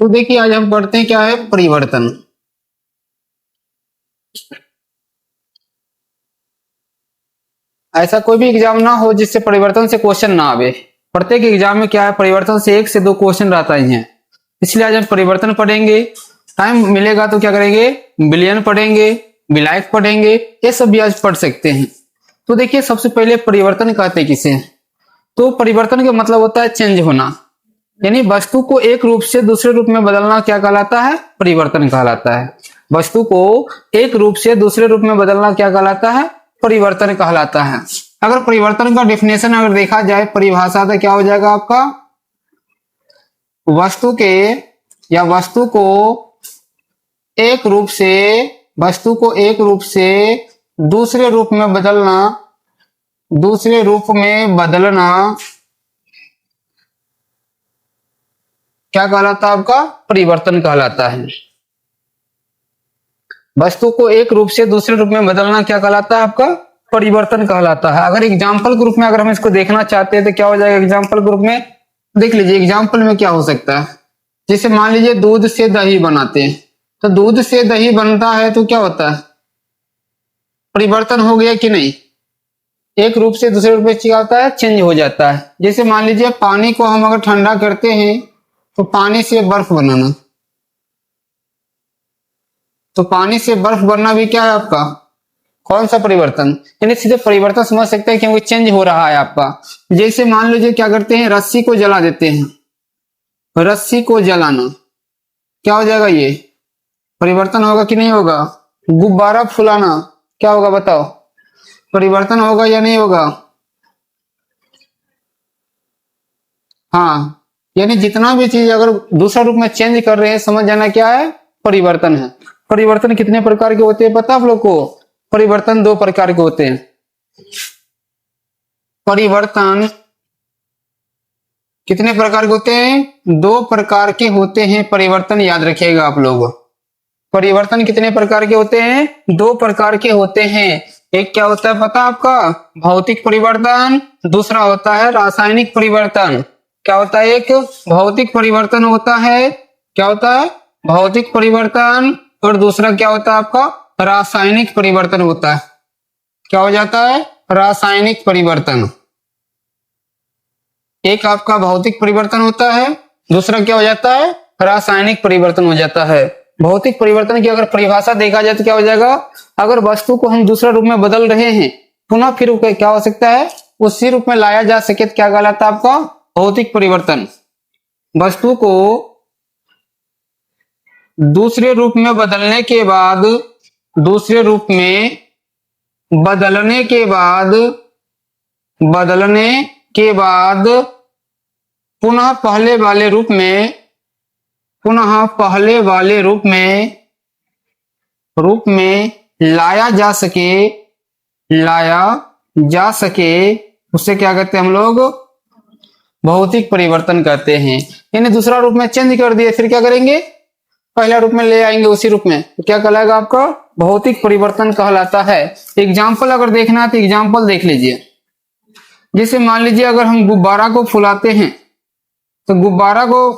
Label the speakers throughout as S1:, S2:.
S1: तो देखिए आज हम पढ़ते हैं क्या है परिवर्तन। ऐसा कोई भी एग्जाम ना हो जिससे परिवर्तन से क्वेश्चन ना आवे। प्रत्येक एग्जाम में क्या है परिवर्तन से 1 से 2 क्वेश्चन रहता ही है। इसलिए आज हम परिवर्तन पढ़ेंगे। टाइम मिलेगा तो क्या करेंगे, बिलियन पढ़ेंगे, विलायक पढ़ेंगे, ये सब भी आज पढ़ सकते हैं। तो देखिए सबसे पहले परिवर्तन कहते किसे हैं? तो परिवर्तन का मतलब होता है चेंज होना, यानी वस्तु को एक रूप से दूसरे रूप में बदलना क्या कहलाता है, परिवर्तन कहलाता है। वस्तु को एक रूप से दूसरे रूप में बदलना क्या कहलाता है, परिवर्तन कहलाता है। अगर परिवर्तन का डेफिनेशन अगर देखा जाए, परिभाषा तो क्या हो जाएगा आपका, वस्तु के या वस्तु को एक रूप से दूसरे रूप में बदलना, दूसरे रूप में बदलना क्या कहलाता है आपका, परिवर्तन कहलाता है। वस्तु को एक रूप से दूसरे रूप में बदलना क्या कहलाता है आपका, परिवर्तन कहलाता है। अगर एग्जाम्पल के रूप में अगर हम इसको देखना चाहते हैं तो क्या हो जाएगा, एग्जाम्पल के रूप में देख लीजिए। एग्जाम्पल में क्या हो सकता है, जैसे मान लीजिए दूध से दही बनाते हैं, तो दूध से दही बनता है तो क्या होता है, परिवर्तन हो गया कि नहीं, एक रूप से दूसरे रूप में क्या होता है, चेंज हो जाता है। जैसे मान लीजिए पानी को हम अगर ठंडा करते हैं तो पानी से बर्फ बनाना, तो पानी से बर्फ बनना भी क्या है आपका, कौन सा परिवर्तन, यानी सीधे परिवर्तन समझ सकते हैं क्योंकि चेंज हो रहा है आपका। जैसे मान लीजिए क्या करते हैं, रस्सी को जला देते हैं, रस्सी को जलाना क्या हो जाएगा, ये परिवर्तन होगा कि नहीं होगा। गुब्बारा फुलाना क्या होगा बताओ, परिवर्तन होगा या नहीं होगा। हाँ, यानी जितना भी चीज अगर दूसरा रूप में चेंज कर रहे हैं समझ जाना क्या है, परिवर्तन है। परिवर्तन कितने प्रकार के होते हैं पता आप लोग को, परिवर्तन 2 प्रकार के होते हैं। परिवर्तन कितने प्रकार के होते हैं, 2 प्रकार के होते हैं परिवर्तन, याद रखिएगा आप लोग। परिवर्तन कितने प्रकार के होते हैं, 2 प्रकार के होते हैं। एक क्या होता है पता आपका, भौतिक परिवर्तन, दूसरा होता है रासायनिक परिवर्तन। क्या होता है, एक भौतिक परिवर्तन होता है, क्या होता है भौतिक परिवर्तन, और दूसरा क्या होता है आपका रासायनिक परिवर्तन होता है। क्या हो जाता है, रासायनिक परिवर्तन। एक आपका भौतिक परिवर्तन होता है, दूसरा क्या हो जाता है, रासायनिक परिवर्तन हो जाता है। भौतिक परिवर्तन की अगर परिभाषा देखा जाए तो क्या हो जाएगा, अगर वस्तु को हम दूसरा रूप में बदल रहे हैं पुनः फिर क्या हो सकता है, उसी रूप में लाया जा सके तो क्या कहलाता है आपका, भौतिक परिवर्तन। वस्तु को दूसरे रूप में बदलने के बाद, दूसरे रूप में बदलने के बाद पुनः पहले वाले रूप में, पुनः पहले वाले रूप में लाया जा सके, उससे क्या कहते हैं हम लोग, भौतिक परिवर्तन कहते हैं। यानी दूसरा रूप में चेंज कर दिए फिर क्या करेंगे, पहला रूप में ले आएंगे उसी रूप में, तो क्या कहलाएगा आपका, भौतिक परिवर्तन कहलाता है। एग्जाम्पल अगर देखना है तो एग्जाम्पल देख लीजिए। जैसे मान लीजिए अगर हम गुब्बारा को फुलाते हैं तो गुब्बारा को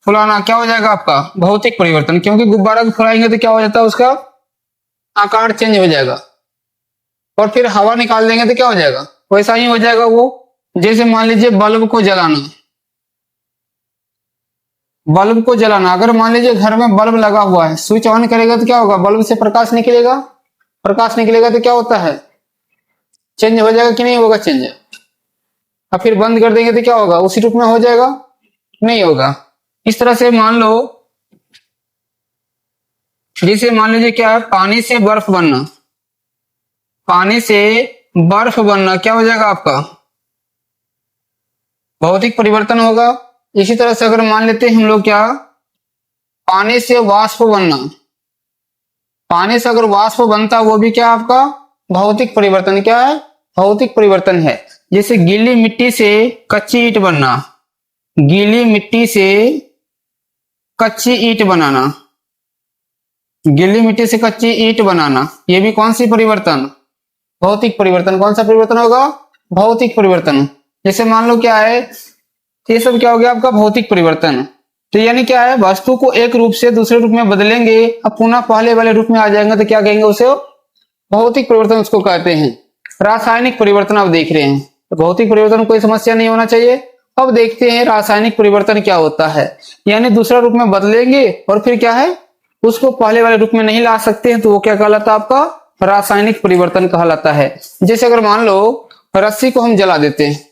S1: फुलाना क्या हो जाएगा आपका, भौतिक परिवर्तन, क्योंकि गुब्बारा को फुलाएंगे तो क्या हो जाता है, उसका आकार चेंज हो जाएगा। और फिर हवा निकाल देंगे तो क्या हो जाएगा, वैसा ही हो जाएगा वो। जैसे मान लीजिए बल्ब को जलाना, बल्ब को जलाना, अगर मान लीजिए घर में बल्ब लगा हुआ है, स्विच ऑन करेगा तो क्या होगा, बल्ब से प्रकाश निकलेगा, प्रकाश निकलेगा तो क्या होता है, चेंज हो जाएगा कि नहीं होगा चेंज। और फिर बंद कर देंगे तो क्या होगा, उसी रूप में हो जाएगा, नहीं होगा। इस तरह से मान लो, जैसे मान लीजिए क्या है, पानी से बर्फ बनना, पानी से बर्फ बनना क्या हो जाएगा आपका, भौतिक परिवर्तन होगा। इसी तरह से अगर मान लेते हैं हम लोग क्या, पानी से वाष्प बनना, पानी से अगर वाष्प बनता वो भी क्या आपका, भौतिक परिवर्तन, क्या है, भौतिक परिवर्तन है। जैसे गीली मिट्टी से कच्ची ईंट बनना, गीली मिट्टी से कच्ची ईंट बनाना, गीली मिट्टी से कच्ची ईंट बनाना, ये भी कौन सी परिवर्तन, भौतिक परिवर्तन। कौन सा परिवर्तन होगा, भौतिक परिवर्तन। जैसे मान लो क्या है, ये सब क्या हो गया आपका भौतिक परिवर्तन। तो यानी क्या है, वस्तु को एक रूप से दूसरे रूप में बदलेंगे, अब पुनः पहले वाले रूप में आ जाएंगे तो क्या कहेंगे उसे, भौतिक परिवर्तन उसको कहते हैं। रासायनिक परिवर्तन आप देख रहे हैं, तो भौतिक परिवर्तन कोई समस्या नहीं होना चाहिए। अब देखते हैं रासायनिक परिवर्तन क्या होता है, यानी दूसरा रूप में बदलेंगे और फिर क्या है, उसको पहले वाले रूप में नहीं ला सकते हैं, तो वो क्या कहलाता है, आपका रासायनिक परिवर्तन कहलाता है। जैसे अगर मान लो रस्सी को हम जला देते हैं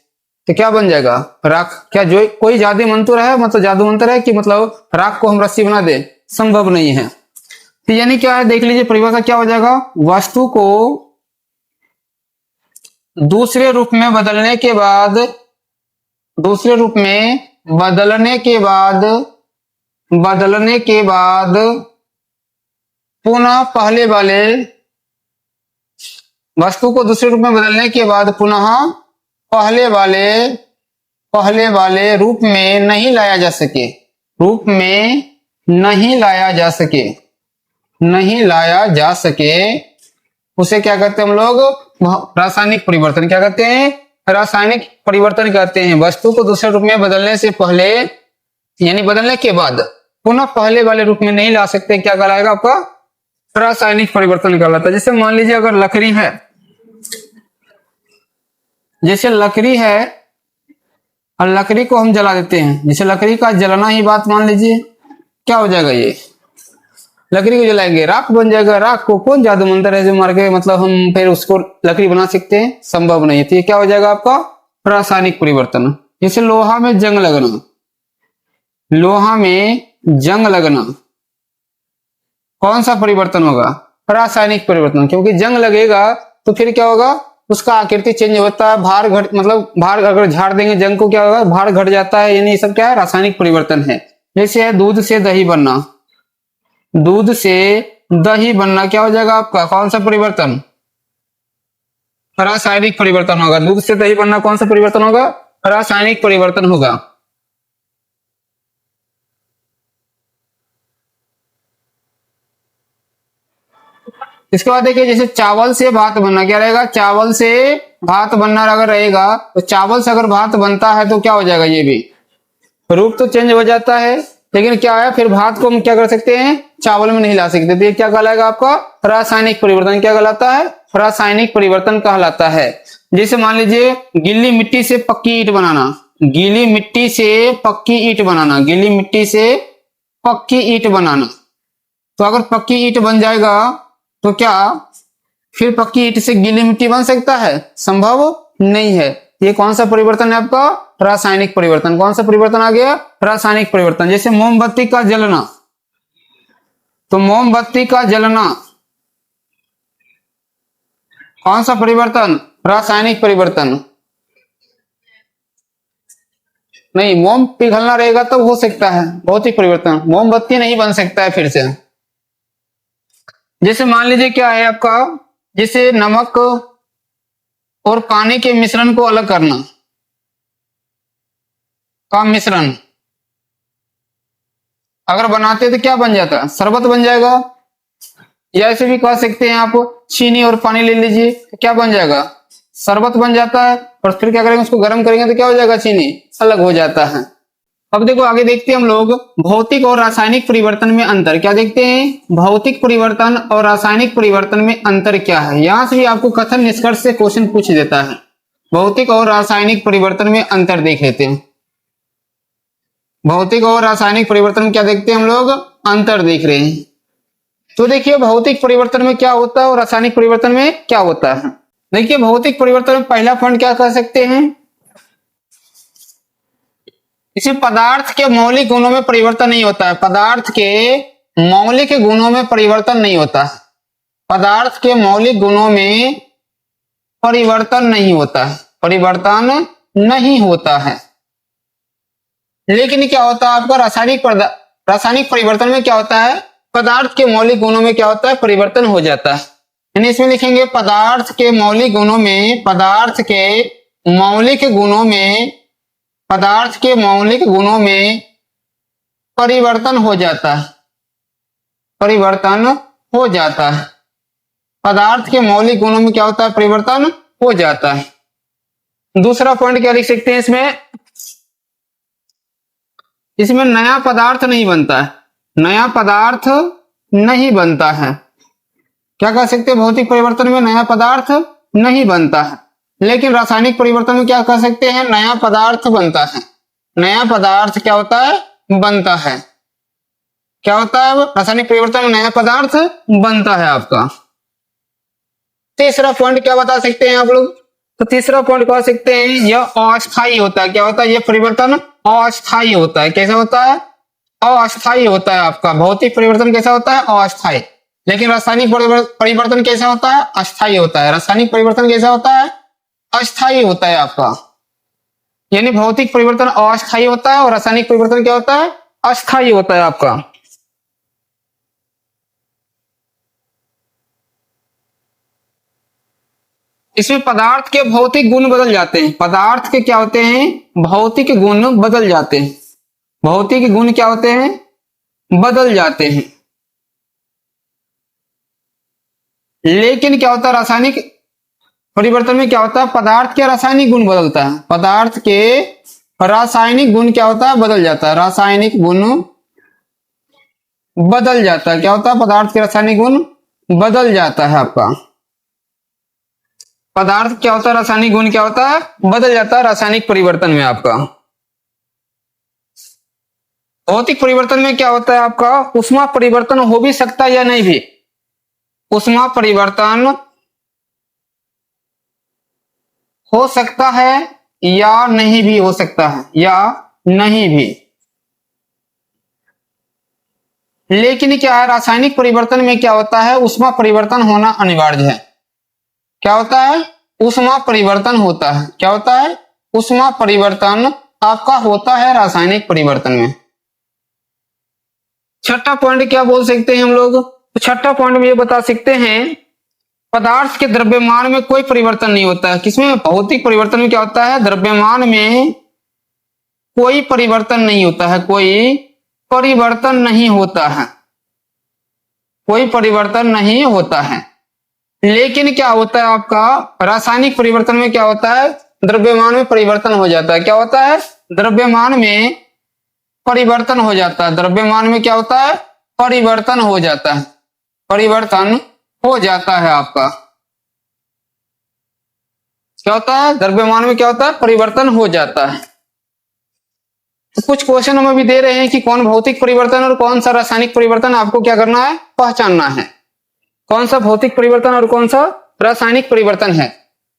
S1: तो क्या बन जाएगा, राख। क्या जो कोई जादू मंत्र है, मतलब जादू मंत्र है कि मतलब राख को हम रस्सी बना दे, संभव नहीं है। तो यानी क्या है, देख लीजिए परिभाषा क्या हो जाएगा, वस्तु को दूसरे रूप में बदलने के बाद, दूसरे रूप में बदलने के बाद, बदलने के बाद पुनः पहले वाले, वस्तु को दूसरे रूप में बदलने के बाद पुनः पहले वाले रूप में नहीं लाया जा सके, रूप में नहीं लाया जा सके, नहीं लाया जा सके, उसे क्या कहते हैं हम लोग, रासायनिक परिवर्तन। क्या कहते हैं, रासायनिक परिवर्तन कहते हैं। वस्तु को दूसरे रूप में बदलने से पहले, यानी बदलने के बाद पुनः पहले वाले रूप में नहीं ला सकते, क्या कहलाएगा आपका, रासायनिक परिवर्तन कहलाता है। जैसे मान लीजिए अगर लकड़ी है, जैसे लकड़ी है और लकड़ी को हम जला देते हैं, जैसे लकड़ी का जलना ही बात मान लीजिए, क्या हो जाएगा, ये लकड़ी को जलाएंगे राख बन जाएगा। राख को कौन जादू मंत्र है जो मार के मतलब हम फिर उसको लकड़ी बना सकते हैं, संभव नहीं है। तो ये क्या हो जाएगा आपका, रासायनिक परिवर्तन। जैसे लोहा में जंग लगना, लोहा में जंग लगना कौन सा परिवर्तन होगा, रासायनिक परिवर्तन। क्योंकि जंग लगेगा तो फिर क्या होगा, उसका आकृति चेंज होता है, भार घट, मतलब भार अगर झाड़ देंगे जंग को क्या होगा, भार घट जाता है, यानी ये सब क्या है, रासायनिक परिवर्तन है। जैसे है दूध से दही बनना, दूध से दही बनना क्या हो जाएगा आपका, कौन सा परिवर्तन, रासायनिक परिवर्तन होगा। दूध से दही बनना कौन सा परिवर्तन होगा, रासायनिक परिवर्तन होगा। इसके बाद देखिए, जैसे चावल से भात बनना क्या रहेगा, चावल से भात बनना अगर रहेगा तो चावल से अगर भात बनता है तो क्या हो जाएगा, ये भी रूप तो चेंज हो जाता है, लेकिन क्या है, फिर भात को हम क्या कर सकते हैं, चावल में नहीं ला सकते। तो ये क्या कहलाएगा आपका, रासायनिक परिवर्तन। क्या कहलाता है, रासायनिक परिवर्तन कहलाता है। जैसे मान लीजिए गीली मिट्टी से पक्की ईंट बनाना, गीली मिट्टी से पक्की ईंट बनाना, गीली मिट्टी से पक्की ईंट बनाना। तो अगर पक्की ईंट बन जाएगा तो क्या फिर पक्की ईंट से गीली मिट्टी बन सकता है, संभव नहीं है। ये कौन सा परिवर्तन है आपका, रासायनिक परिवर्तन। कौन सा परिवर्तन आ गया, रासायनिक परिवर्तन। जैसे मोमबत्ती का जलना, तो मोमबत्ती का जलना कौन सा परिवर्तन, रासायनिक परिवर्तन। नहीं, मोम पिघलना रहेगा तब हो सकता है भौतिक परिवर्तन, मोमबत्ती नहीं बन सकता है फिर से। जैसे मान लीजिए क्या है आपका, जैसे नमक और पानी के मिश्रण को अलग करना का मिश्रण अगर बनाते तो क्या बन जाता है, शरबत बन जाएगा। या ऐसे भी कह सकते हैं आप, चीनी और पानी ले लीजिए तो क्या बन जाएगा, शरबत बन जाता है। और फिर क्या करेंगे, उसको गर्म करेंगे तो क्या हो जाएगा, चीनी अलग हो जाता है। अब देखो आगे देखते हैं हम लोग भौतिक और रासायनिक परिवर्तन में अंतर। क्या देखते हैं, भौतिक परिवर्तन और रासायनिक परिवर्तन में अंतर क्या है। यहां से भी आपको कथन निष्कर्ष से क्वेश्चन पूछ देता है। भौतिक और रासायनिक परिवर्तन में अंतर देख लेते हैं। भौतिक और रासायनिक परिवर्तन में क्या देखते हैं हम लोग, अंतर देख रहे हैं। तो देखिए भौतिक परिवर्तन में क्या होता है और रासायनिक परिवर्तन में क्या होता है। देखिए भौतिक परिवर्तन में पहला पॉइंट क्या कह सकते हैं, इसे पदार्थ के मौलिक गुणों में परिवर्तन नहीं होता है। पदार्थ के मौलिक गुणों में परिवर्तन नहीं होता है, पदार्थ के मौलिक गुणों में परिवर्तन नहीं होता है, परिवर्तन नहीं होता है। लेकिन क्या होता है आपका रासायनिक परिवर्तन में क्या होता है, पदार्थ के मौलिक गुणों में क्या होता है, परिवर्तन हो जाता है। यानी इसमें लिखेंगे पदार्थ के मौलिक गुणों में, पदार्थ के मौलिक गुणों में, पदार्थ के मौलिक गुणों में परिवर्तन हो जाता है, परिवर्तन हो जाता है। पदार्थ के मौलिक गुणों में क्या होता है, परिवर्तन हो जाता है। दूसरा पॉइंट क्या लिख सकते हैं इसमें, इसमें नया पदार्थ नहीं बनता है, नया पदार्थ नहीं बनता है। क्या कह सकते हैं, भौतिक परिवर्तन में नया पदार्थ नहीं बनता है, लेकिन रासायनिक परिवर्तन में क्या कह सकते हैं, नया पदार्थ बनता है। नया पदार्थ क्या होता है, बनता है। क्या होता है, रासायनिक परिवर्तन में नया पदार्थ बनता है आपका। तीसरा पॉइंट क्या बता सकते हैं आप लोग, तो तीसरा पॉइंट कह सकते हैं यह अस्थायी होता है। क्या होता है, यह परिवर्तन अस्थायी होता है। कैसा होता है, अस्थायी होता है आपका। भौतिक परिवर्तन कैसा होता है, अस्थायी। लेकिन रासायनिक परिवर्तन कैसा होता है, अस्थायी होता है। रासायनिक परिवर्तन कैसा होता है, अस्थायी होता है आपका। यानी भौतिक परिवर्तन अस्थायी होता है और रासायनिक परिवर्तन क्या होता है, अस्थायी होता है आपका। इसमें पदार्थ के भौतिक गुण बदल जाते हैं। पदार्थ के क्या होते हैं, भौतिक गुण बदल जाते हैं। भौतिक गुण क्या होते हैं, बदल जाते हैं। लेकिन क्या होता है, रासायनिक परिवर्तन में क्या होता है, पदार्थ के रासायनिक गुण बदलता है। पदार्थ के रासायनिक गुण क्या होता है, बदल जाता है। रासायनिक गुण बदल जाता है। क्या होता है, पदार्थ के रासायनिक गुण बदल जाता है आपका। पदार्थ क्या होता है, रासायनिक गुण क्या होता है, बदल जाता है रासायनिक परिवर्तन में आपका। भौतिक परिवर्तन में क्या होता है आपका, ऊष्मा परिवर्तन हो भी सकता है या नहीं भी। ऊष्मा परिवर्तन हो सकता है या नहीं भी हो सकता है, या नहीं भी। लेकिन क्या है, रासायनिक परिवर्तन में क्या होता है, ऊष्मा परिवर्तन होना अनिवार्य है। क्या होता है, ऊष्मा परिवर्तन होता है। क्या होता है, ऊष्मा परिवर्तन आपका होता है रासायनिक परिवर्तन में। छठा पॉइंट क्या बोल सकते हैं हम लोग, तो छठा पॉइंट में ये बता सकते हैं पदार्थ के द्रव्यमान में कोई परिवर्तन नहीं होता है। किसमें, भौतिक परिवर्तन में क्या होता है, द्रव्यमान में कोई परिवर्तन नहीं होता है। कोई परिवर्तन नहीं होता है, कोई परिवर्तन नहीं होता है। लेकिन क्या होता है आपका, रासायनिक परिवर्तन में क्या होता है, द्रव्यमान में परिवर्तन हो जाता है। क्या होता है, द्रव्यमान में परिवर्तन हो जाता है। द्रव्यमान में क्या होता है, परिवर्तन हो जाता है। परिवर्तन हो जाता है आपका। क्या होता है, द्रव्यमान में क्या होता है, परिवर्तन हो जाता है। तो कुछ क्वेश्चन हमें भी दे रहे हैं कि कौन भौतिक परिवर्तन और कौन सा रासायनिक परिवर्तन आपको क्या करना है, पहचानना है। कौन सा भौतिक परिवर्तन और कौन सा रासायनिक परिवर्तन है,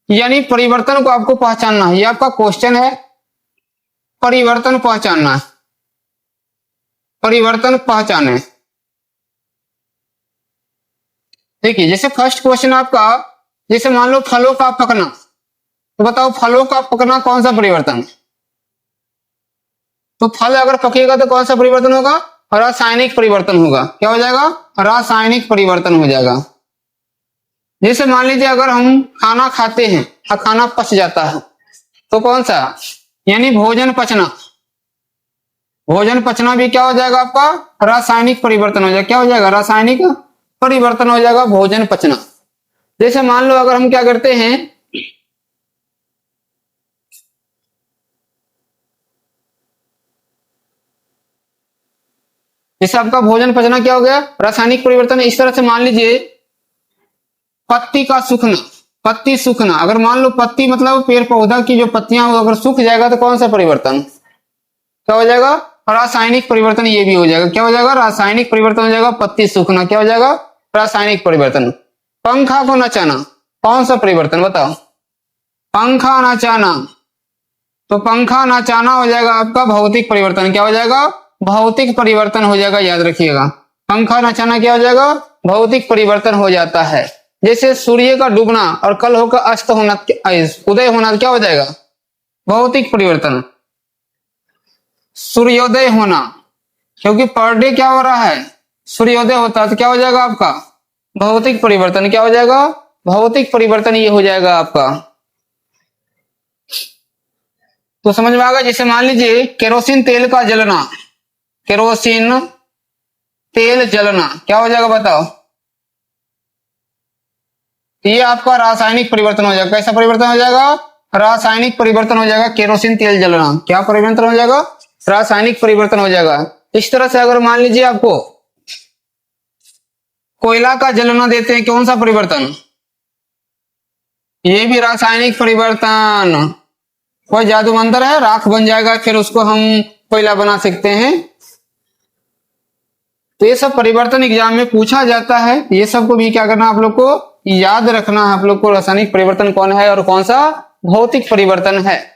S1: यानी परिवर्तन को आपको पहचानना है। ये आपका क्वेश्चन है, परिवर्तन पहचानना है। परिवर्तन पहचाने। देखिए जैसे फर्स्ट क्वेश्चन आपका, जैसे मान लो फलों का पकना, तो बताओ फलों का पकना कौन सा परिवर्तन। तो फल अगर पकेगा तो कौन सा परिवर्तन होगा, रासायनिक परिवर्तन होगा। क्या हो जाएगा, रासायनिक परिवर्तन हो जाएगा। जैसे मान लीजिए अगर हम खाना खाते हैं और खाना पच जाता है, तो कौन सा, यानी भोजन पचना। भोजन पचना भी क्या हो जाएगा आपका, रासायनिक परिवर्तन हो जाएगा। क्या हो जाएगा, रासायनिक परिवर्तन हो जाएगा भोजन पचना। जैसे मान लो अगर हम क्या करते हैं, जैसे आपका भोजन पचना क्या हो गया, रासायनिक परिवर्तन। इस तरह से मान लीजिए पत्ती का सूखना, पत्ती सूखना। अगर मान लो पत्ती मतलब पेड़ पौधा की जो पत्तियां हो, अगर सूख जाएगा तो कौन सा परिवर्तन, क्या हो जाएगा, रासायनिक परिवर्तन। ये भी हो जाएगा, क्या हो जाएगा, रासायनिक परिवर्तन हो जाएगा। पत्ती सूखना क्या हो जाएगा, रासायनिक परिवर्तन। पंखा को नचाना कौन सा परिवर्तन बताओ, पंखा नचाना। तो पंखा नचाना हो जाएगा आपका भौतिक परिवर्तन। क्या हो जाएगा, भौतिक परिवर्तन हो जाएगा, याद रखिएगा। पंखा नचाना क्या हो जाएगा, भौतिक परिवर्तन हो जाता है। जैसे सूर्य का डूबना और कल होकर अस्त होना, उदय होना, क्या हो जाएगा, भौतिक परिवर्तन। सूर्योदय होना, क्योंकि पर डे क्या हो रहा है, सूर्योदय होता है, तो क्या हो जाएगा आपका, भौतिक परिवर्तन। क्या हो जाएगा, भौतिक परिवर्तन ये हो जाएगा आपका। तो समझ में आ गया। जैसे मान लीजिए केरोसिन तेल का जलना, केरोसिन तेल जलना क्या हो जाएगा बताओ, ये आपका रासायनिक परिवर्तन हो जाएगा। कैसा परिवर्तन हो जाएगा, रासायनिक परिवर्तन हो जाएगा। केरोसिन तेल जलना क्या परिवर्तन हो जाएगा, रासायनिक परिवर्तन हो जाएगा। इस तरह से अगर मान लीजिए आपको कोयला का जलना देते हैं, कौन सा परिवर्तन, ये भी रासायनिक परिवर्तन। कोई जादू मंत्र है, राख बन जाएगा, फिर उसको हम कोयला बना सकते हैं। तो ये सब परिवर्तन एग्जाम में पूछा जाता है। ये सब को भी क्या करना आप लोग को याद रखना है, आप लोग को रासायनिक परिवर्तन कौन है और कौन सा भौतिक परिवर्तन है।